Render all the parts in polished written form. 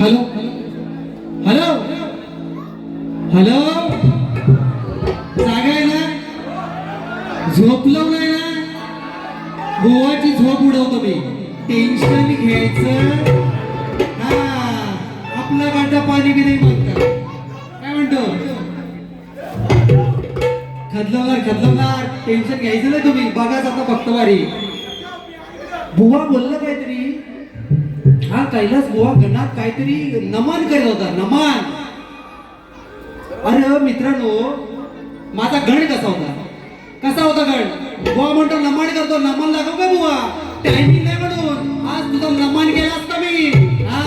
Hello hello hello, जागा आहे ना? झोपलो नाही ना? गोवाची झोप उडवतो मी. टेन्शन घ्यायचं हा, आपला गाठा पाणी बी नाही मागता. काय म्हणतो? खदलवणार टेन्शन घ्यायचं नाही तुम्ही. बघाच आता भक्तवारी. बुवा बोललं काहीतरी. हा कैलास बुवा गणात काहीतरी नमन करत होता. नमन. अरे मित्रांनो, माझा गण कसा होता? कसा होता गण? बुवा म्हणतो नमन करतो. नमन लागो का बुवा? टायमिंग नाही म्हणून आज तुझा नमन केला असता मी. हा,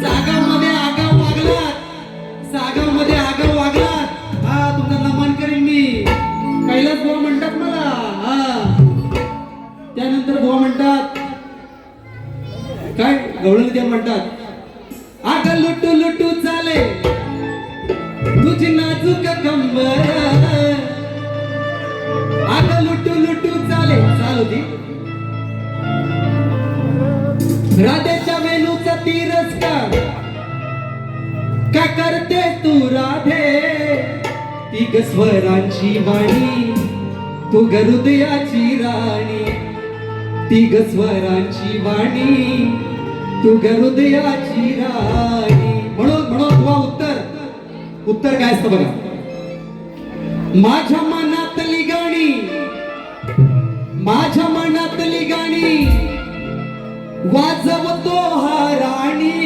सागावमध्ये आगाव वागलात. सागावमध्ये आगाव वागलात. हा, तुमचा नमन करेन मी. कैलास बुवा म्हणतात मला. हा, त्यानंतर बुवा म्हणतात काय? गवळण ते म्हणतात, आग लुटू लुटू चाले तुझी नाजूक कंबर. आग लुटू लुटू चाले. चाल होती राधेच्या वेणूचा तिरस्कार का करते तू राधे? ती ग स्वरांची वाणी, तू ग हृदयाची राणी. ती ग स्वरांची वाणी, तू ग हृदयाची राणी. म्हणून तुला उत्तर काय असतं बघा. माझ्या मनातली गाणी, माझ्या मनातली गाणी वाजवतो हा राणी.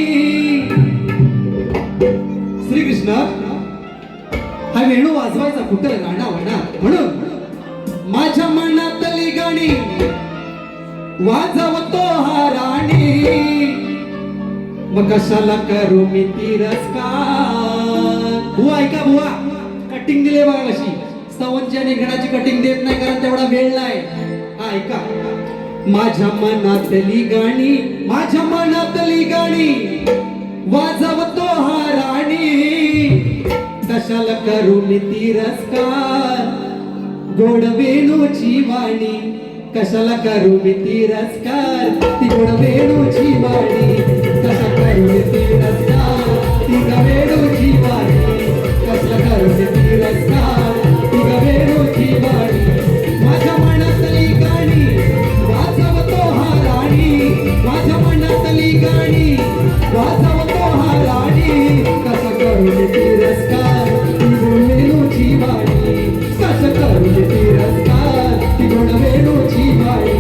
श्रीकृष्ण हा वेणू वाजवायचा कुठं? राणा वणा. म्हणून माझ्या मनातली गाणी वाजवतो हा राणी. मग कशाला करू मी तिरस्कार? बुवा ऐका बुवा, कटिंग दिले बघा कशी. स्तवनची आणि घडाची कटिंग देत नाही कारण तेवढा वेळ नाही. हा ऐका. माझ्या मनातली गाणी, माझ्या मनातली गाणी वाजवतो हा राणी. कशाला करू मी तिरस्कार? गोड वेणूची वाणी. कशाला करू मी तिरस्कार? ती गोड वेणूची वाणी. कशा करू मी तिरस्कार? ती ग वेणूची वाणी. कशा करू मी तिरस्कार? ती ग वेणूची वाणी. माझ्या मनातली गाणी वाजवतो हा राणी. माझ्या मनातली गाणी वाजवतो हा राणी. कशा करू मी तिरस्कार? ती गोड वेणूची वाणी. कशा करू मी तिरस्कार? ती गोड वेणूची वाणी.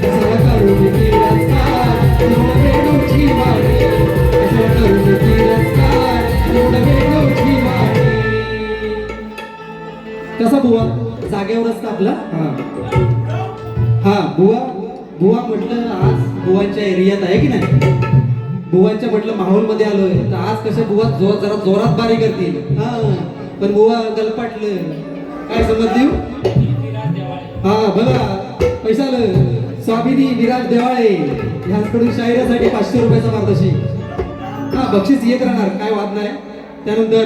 कशा करू मी तिरस्कार? ती गोड वेणूची वाणी. कशा करू मी तिरस्कार? ती गोड वेणूची वाणी. कसा बुवा? जागेवर असतं आपला. हा बुवा. बुवा म्हटलं आज बुवांच्या एरियात आहे की नाही? बुवांच्या म्हटलं माहोल मध्ये आलोय तर आज कसे बुवा जरा जोरात बारी करतील. हा, पण बुवा गलपाटलं. काय समज देऊ? हा बघा, पैसा स्वाभिनी विराज देवाळे ह्यांकडून शायरासाठी 500 रुपयाचा पारितोषिक. हा, बक्षीस येत राहणार, काय वाद नाही. त्यानंतर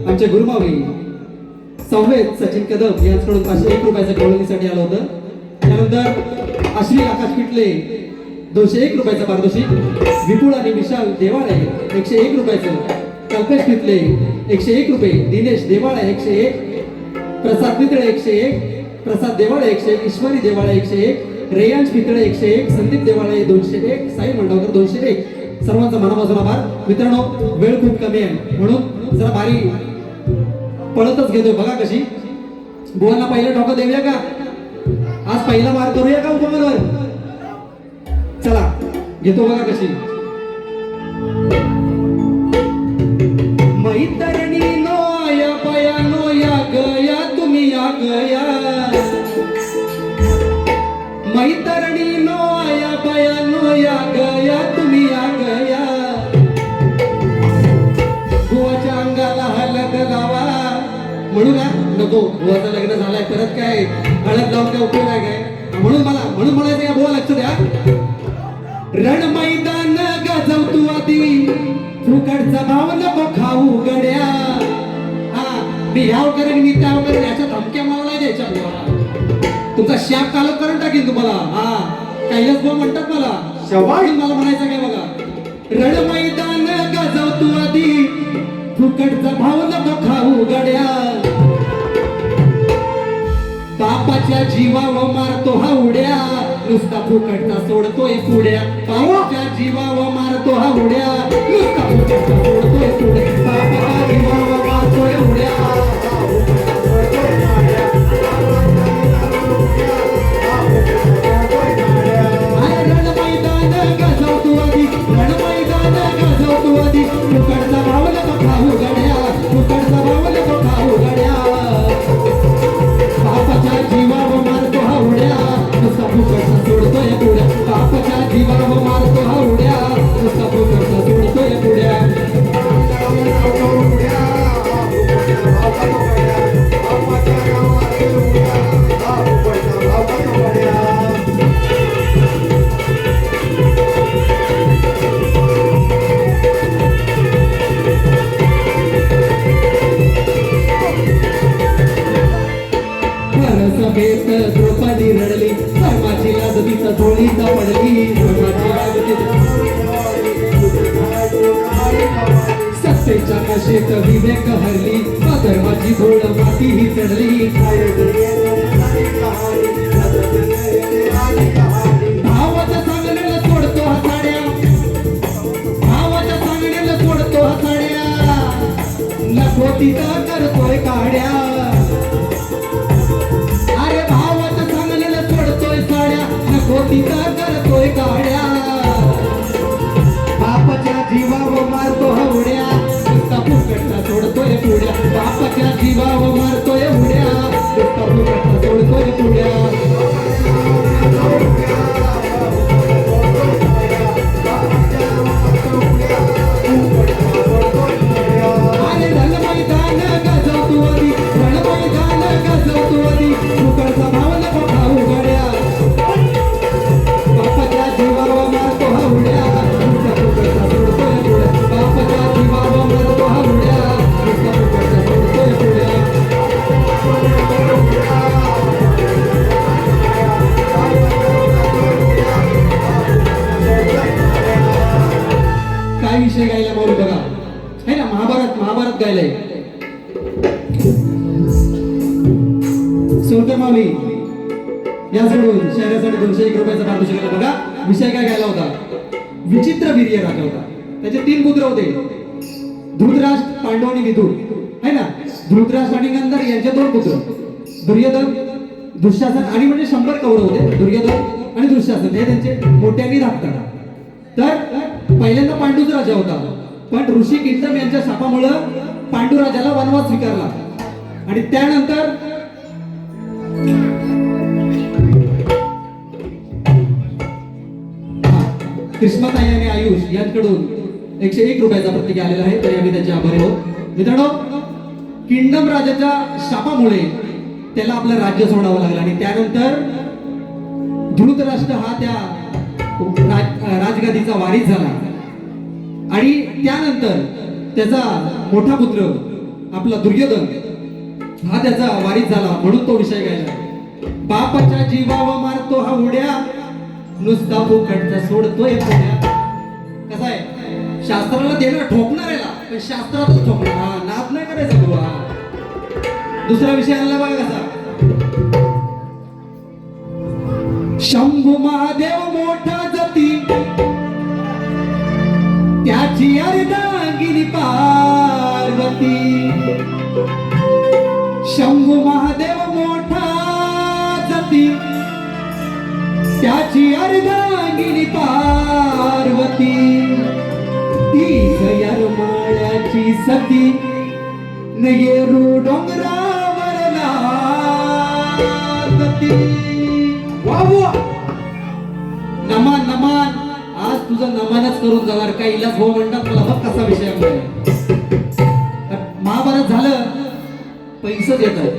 आमचे गुरुमावी संवेद सचिन कदम यांच्याकडून 501 रुपयाचं गवळणीसाठी आलं होतं. त्यानंतर आश्री आकाश पिटले 201 रुपयाचं पारितोषिक. विपुल आणि विशाल देवाळे 101 रुपयाचं. कल्पेश पिटले 101 रुपये. दिनेश देवाळे 101. प्रसाद पितळे 101. प्रसाद देवाळे 101. ईश्वरी देवाळे 101. रेयांश पितळे 101. संदीप देवाळे 201. साई मंडवकर 201. सर्वांचा मनापासून आभार. मित्रांनो, वेळ खूप कमी आहे म्हणून जरा भारी पळतच घेतो. बघा कशी. बुवांना पहिलं ठोका देऊया का? आज पहिला मार करूया का उपमानावर? चला घेतो. बघा कशी. मैतरणी नो आया पया नो या गया तुम्ही या गया. मैतरणी नो आया पया नो या गया तुम्ही या गया. बुवाच्या अंगाला हळद लावा. म्हणू का? नको, बुवाचं लग्न झालंय परत काय हळद लावून काय उपयोग आहे काय? म्हणून म्हणायचं या बुवा लक्ष द्या. रण मैदान गाजव तू आधी, फुकटचा भाव नको खाऊ गड्या. हा, मी ह्याव करेन मी त्याव करेन याच्या धमक्या मला नाही द्यायच्या बुवाला. तुमचा शाप कालक करून टाकेन तुम्हाला. हा, कैलास बुवा म्हणतात शाबास. मला म्हणायचं काय बघा, रण मैदान गाजव तू आधी, फुकटचा भाव नको खाऊ गड्या, बापाच्या जीवावर मारतो हा उड्या, नुसता फुकटचा सोडतोय पुड्या, बापाच्या जीवावर मारतो हा उड्या, नुसता फुकटचा सोडतोय पुड्या, बापाच्या जीवावर मारतोय उड्या. रण मैदान गाजव तू आधी, रण मैदान गाजव तू आधी, फुकटचा भाव नको खाऊ गड्या, फुकटचा भाव नको खाऊ गड्या, बापाच्या जीवावर मारतो हा उड्या, नुसता फुकटचा सोडतोय पुड्या, बापाच्या जीवावर मारतो हा उड्या, नुसता फुकटचा सोडतोय पुड्या. सभेत द्रौपदी रडली, धर्माची लाज तिचा झोळीत पडली, धर्माची लाज सत्तेच्या नशेत विवेक हरली, धर्माची झोळ माती ही चढली, भावाच्या सांगण्याला सोडतो हसाड्या, भावाच्या सांगण्याला सोडतो हसाड्या, लखोटीचा करतोय काड्या, अरे भावाचं सांगलेलं सोडतोय साड्या, नकोतीचा करतोय काड्या, बापाच्या जीवावर मारतो हा उड्या, नुसता फुकटचा सोडतोय पुड्या, बापाच्या जीवावर मारतोय उड्या, नुसता फुकटचा सोडतोय पुड्या. अरे रण मैदान गाजव तू आधी, रण मैदान गाजव तू आधी, फुकटचा भाव नको खाऊ गड्या, बापाच्या जीवावर मारतो हा उड्या, नुसता फुकटचा सोडतोय पुड्या, बापाच्या जीवावर मारतो हा उड्या, नुसता फुकटचा सोडतोय पुड्या. काय विषय गायला मारू बघा, है ना, महाभारत गायलंय सोडकर माऊली याचकडून शहरासाठी 201 रुपयाचा पारितोषिक आला बघा. विषय काय गायला होता, विचित्र वीर्य राजा होता, त्याचे 3 पुत्र होते, धृतराष्ट्र, पांडव आणि विदुर, है ना. धृतराष्ट्र आणि नंतर यांचे 2 पुत्र, दुर्योधन, दुःशासन, आणि म्हणजे 100 कौरव होते, दुर्योधन आणि दुःशासन हे त्यांचे मोठे आणि धाकटा. तर पहिल्यांदा पांडूचा राजा होता, पण ऋषी किंतम यांच्या शापामुळं पांडुराजाला वनवास स्वीकारला, आणि त्यानंतर कृष्णाताई आणि आयुष यांच्याकडून 101 रुपयाचा प्रतीक आलेला आहे, तरी आम्ही त्यांचे आभारी आहोत. मित्रांनो, किंगडम राजाच्या शापामुळे त्याला आपलं राज्य सोडावं लागलं, आणि त्यानंतर धृतराष्ट्र हा त्या राजगादीचा वारीस झाला, आणि त्यानंतर त्याचा मोठा पुत्र आपला दुर्योधन हा त्याचा वारीस झाला, म्हणून तो विषय गायला. बापाच्या जीवावर मारतो हा उड्या, नुसता फुकटचा सोडतोय पुड्या. कसा आहे, शास्त्राला देणार ठोकणाऱ्याला, पण शास्त्रातच ठोकणार, हा नाद नाही करायचा बुवा. दुसरा विषय आणला बघा कसा, शंभू महादेव मोठा जती, त्याची अर्धांगिनी पार्वती, शंभू महादेव मोठा जती, त्याची अर्धांगिनी पार्वती, ती गयार माळ्याची सती, नयरू डोंगरावर नाचती. नमान नमान, आज तुझं नमानच करून जाणार, काही इलाज हो म्हणतात मला, बघ कसा विषय आहे. महाभारत झालं, पैसे देतात.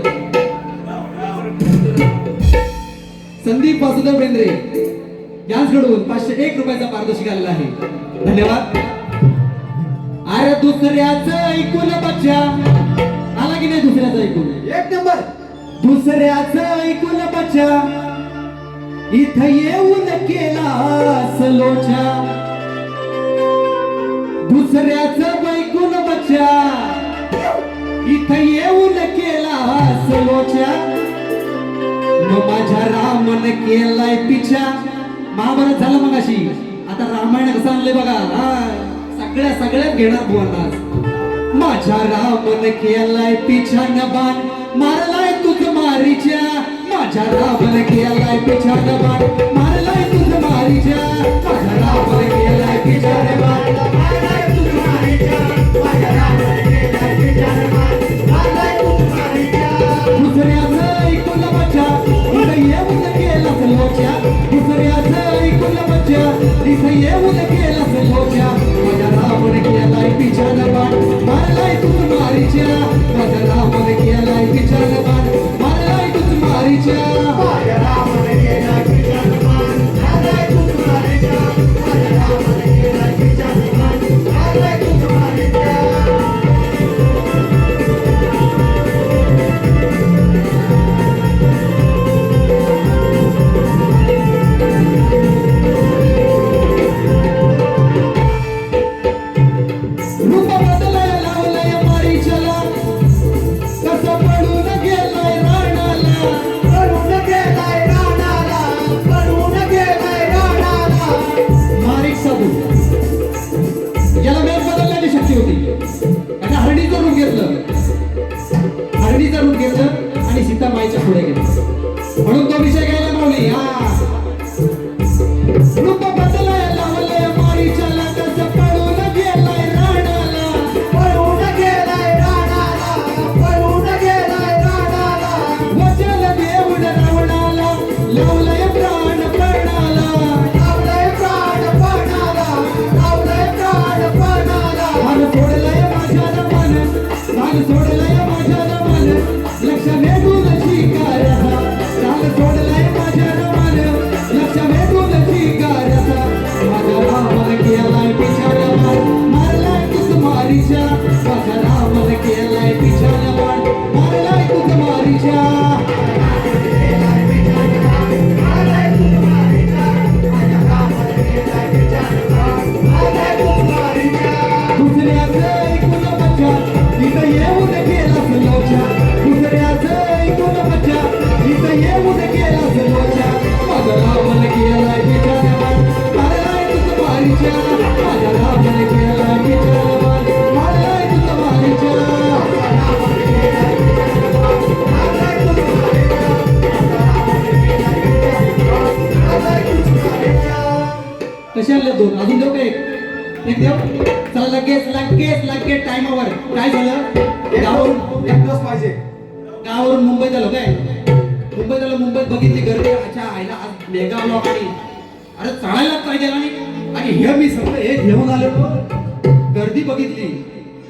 संदीप वासुदेव बेंद्रे यांच्याकडून 501 रुपयाचा पारितोषिक आलेला आहे, धन्यवाद. अरे दुसऱ्याचं ऐकून बच्चा, आला की नाही दुसऱ्याचं ऐकून, 1 नंबर. दुसऱ्याचं ऐकून बच्चा, इथं येऊन केला सलोच केलाय पिछा. महाभारत झालं मग अशी, आता रामायण कसं आणलंय बघा. सगळ्यात घेणार बुवा. माझ्या रामन केलाय पिछान बाण, मारलाय तुझ मारीच्या. माझ्या रामन केलाय पिछान बाण, मारलाय तुझ मारीच्या. माझ्या रामन केलाय पिछान बाण, मारलाय तुझ मारीच्या. माझ्या रामन केलाय पिछान बाण, मारलाय तुझ मारीच्या. दुसऱ्याचं ऐकून मजा इथं येऊन केला लोच्या. दुसऱ्याचं ऐकून मजा इथं येऊन केला लोच्या. माझ्या रामन केलाय पिछान बाण, मारलाय तुझ मारीच्या. माझ्या रामन केलाय पिछान बाण, मारलाय तुझ मारीच्या. माझ्या रामन केलाय पिछान बाण, मारलाय तुझ मारीच्या. माझ्या रामन केलाय पिछान बाण, मारलाय तुझ मारीच्या. आणि सीतामाईच्या पुढे गेला म्हणून तो विषय घ्यायला मावली. रूप बदलाय लावलंय मारीच्याला, कसं पळून गेलाय राणाला. पळून गेलाय राणाला, पळून गेलाय राणाला. वचन देऊन रावणाला, लावलंय प्राण पणाला. लावलंय प्राण पणाला, लावलंय प्राण पणाला. भान सोडलंय माझ्या मन, भान सोडलंय माझ्या मन. लक्ष भेटून शिकाराचा, राग सोडलाय माझ्या मन. लक्ष भेटून शिकाराचा. माझ्या रामन केलाय पिछान बाण, मारलाय तुझ मारीच्या. माझ्या रामन केलाय पिछान बाण, मारलाय तुझ मारीच्या. दुसऱ्याचं ऐकून मजा इथं येऊन केला लोच्या. दुसऱ्याचं ऐकून मजा इथं येऊन केला लोच्या. माझा रामन केलाय पिछान बाण, मारलाय तुझ मारीच्या. माझ्या रामन केलाय पिछान बाण, मारलाय तुझ मारीच्या. कसे आणले दोन? अजून देऊ का एक देऊ? चला लगेच टाइमावर. काय झालं? गावावरून एक दिवस पाहिजे. गावावरून मुंबईत आलो काय? मुंबईत आलो, मुंबईत बघितली गर्दी. अच्छा आईला आज मेगा ब्लॉक आणि अरे चढायला पाहिजे आणि हे मी सगळं हे घेऊन आलो. गर्दी बघितली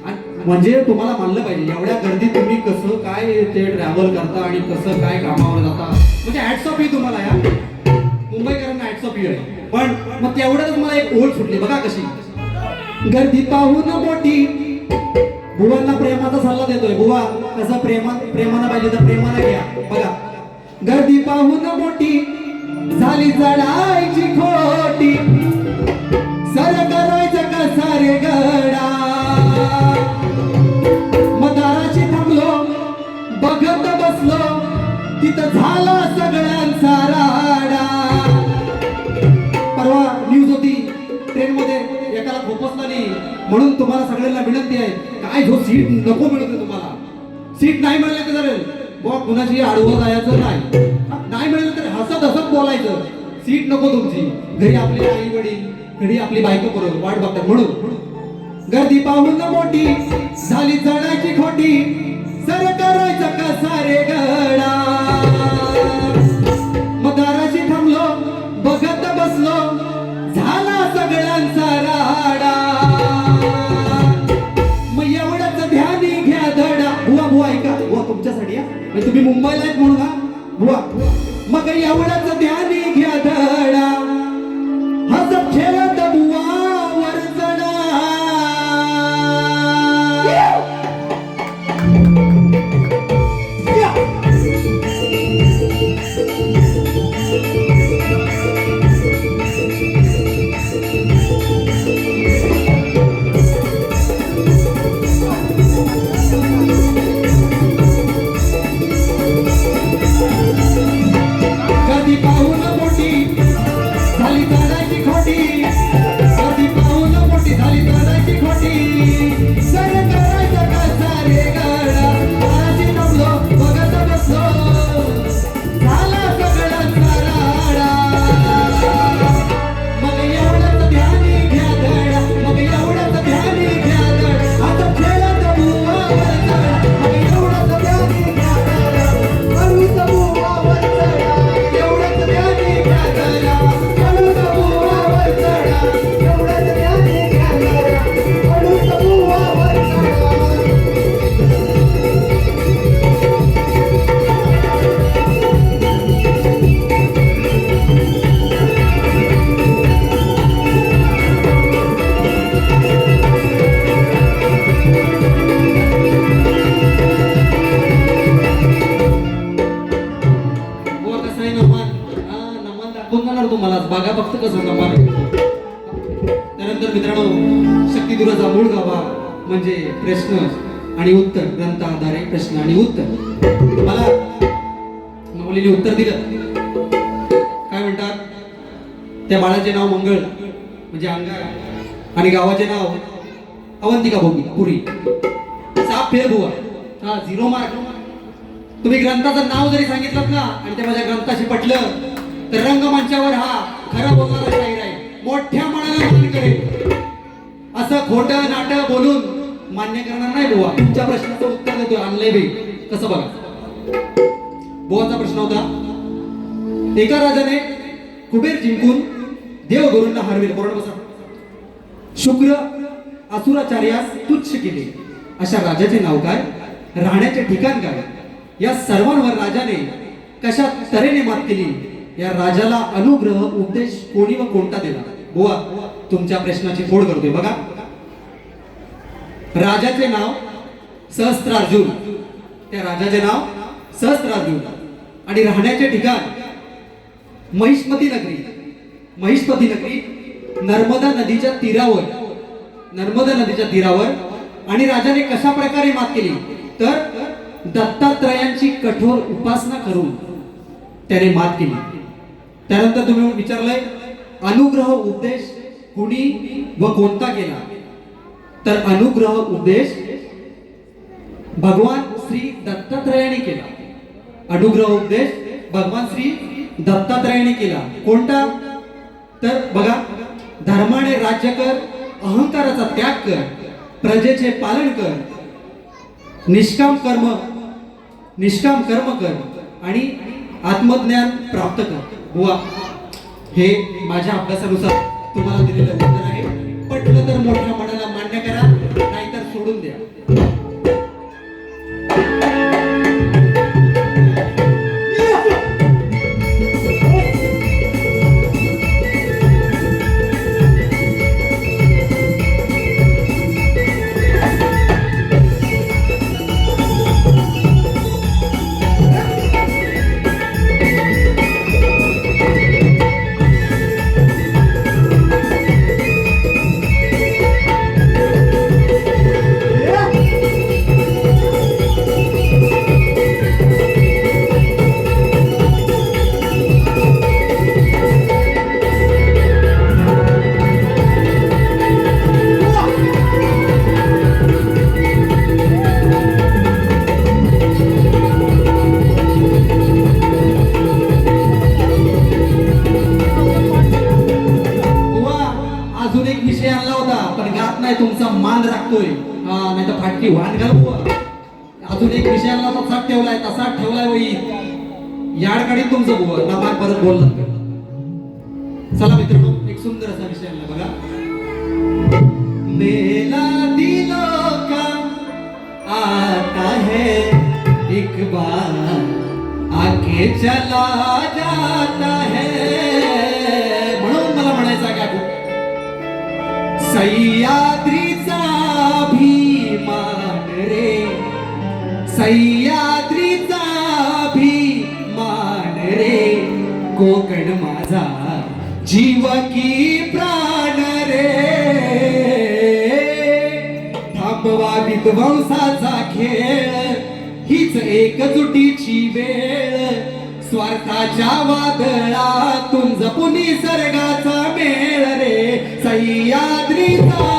आणि म्हणजे तुम्हाला मानलं पाहिजे एवढ्या गर्दीत तुम्ही कसं काय ते ट्रॅव्हल करता आणि कसं काय कामावर जाता. म्हणजे हॅट्स ऑफ ही तुम्हाला या मुंबईकरांना हॅट्स ऑफ आहे. पण मग तेवढ्यातच मला एक ओळ सुटली बघा कशी. गर्दी पाहून मोठी बुवांना प्रेमाचा सल्ला देतोय. बुवा कसं प्रेमानं पाहिजे तर प्रेमानं घ्या. बघा गर्दी पाहून मोठी झाली चढायची खोटी. सर करायचं कसा रे गडा. मदाराची थांबलो बघत बसलो तिथं झाला सगळ्यांचा राडा. परवा न्यूज होती ट्रेन मध्ये एकाला खोपसला नाही म्हणून तुम्हाला सगळ्यांना विनंती आहे. काय जो सीट नको मिळते तुम्हाला. सीट नाही मिळालं तर जरेल बुवा कुणाची आडवं जायचं नाही मिळालं तर हसत बोलायचं. सीट नको तुमची. घरी आपले आई वडील, घरी आपली बायको बरोबर वाट बघतात. म्हणून गर्दी पाहून मोठी झाली चढायची खोटी. सर करायचं कसा रे गडा. मदाराशी थांबलो बघत बसलो झाला सगळ्यांचा राडा. मग एवढंच ध्यानी घ्या धडा. बुवा ऐका बुवा तुमच्यासाठी म्हणजे तुम्ही मुंबईला आहेत म्हणून ना बुवा. मग एवढंच ध्यानी घ्या धडा. हसत खेळत बुवा वर चढा. कधी पाहून बघा फक्त कसं कमाल. त्यानंतर मित्रांनो, शक्तिदुराचा मूळ गाभा म्हणजे प्रश्न आणि उत्तर, ग्रंथ आधारे प्रश्न आणि उत्तर. मला मुलीने उत्तर दिलं. काय म्हणतात? त्या बाळाचे नाव मंगळ म्हणजे अंगार आणि गावाचे नाव अवंतिका पुरी. साप फेल बुवा. हा 0 मार्क. तुम्ही ग्रंथाचं नाव जरी सांगितलं ना आणि ते माझ्या ग्रंथाशी पटलं तर रंगमंचावर हा खरा बोलणारा शाहीर आहे. मोठ्या मनाला मान करेल. असं खोटं नाटक बोलून मान्य करणार नाही बुवा. तुमच्या प्रश्नाचं उत्तर देतो. आणलंय बे कसं बघा. बुवाचा प्रश्न होता, एका राजाने कुबेर जिंकून देवगुरूंना हरविले. बरोबर बसा. शुक्र असुराचार्यास तुच्छ केले. अशा राजाचे नाव काय? राहण्याचे ठिकाण काय? या सर्वांवर राजाने कशा तऱ्हेने मात केली? या राजाला अनुग्रह उपदेश कोणी व कोणता दिला? बुवा तुमच्या प्रश्नाची फोड करतोय बघा. राजाचे नाव सहस्त्रार्जुन. त्या राजाचे नाव सहस्त्रार्जुन आणि राहण्याचे ठिकाण महिष्मती नगरी. महिष्मती नगरी नर्मदा नदीच्या तीरावर. नर्मदा नदीच्या तीरावर. आणि राजाने कशा प्रकारे मात केली? तर दत्तात्रयांची कठोर उपासना करून त्याने मात केली. त्यानंतर तुम्ही विचारलंय अनुग्रह उपदेश कुणी व कोणता केला? तर अनुग्रह उपदेश भगवान श्री दत्तात्रयाने केला. अनुग्रह उपदेश भगवान श्री दत्तात्रयाने केला. कोणता? तर बघा, धर्माने राज्य कर, अहंकाराचा त्याग कर, प्रजेचे पालन कर, निष्काम कर्म कर आणि आत्मज्ञान प्राप्त कर. बुवा हे माझ्या अभ्यासानुसार तुम्हाला दिलेलं उत्तर आहे. पटलं तर मोठ्या मनाला मान्य करा, नाहीतर सोडून द्या. तुमचा मान राखतोय नाही तर फाटकी वाण घाल बुवा. अजून एक विषयाला तसाच ठेवलाय, तसाच ठेवलाय वही याड काढी तुमचं बुवा. ना मान परत बोलला. चला मित्रांनो, एक सुंदर असा विषय आणला बघा. मेला दिलों का आता है एक बार, आके चला जाता है. म्हणून मला म्हणायचं काय सह्याद्रीचा अभिमान रे, सह्याद्रीचा अभिमान रे, कोकण माझा जीव की प्राण रे. थांबवा विध्वंसाचा खेळ, हीच एकजुटीची वेळ. स्वार्थाच्या वादळातून जपून निसर्गाचा मेळ रे. सह्याद्रीचा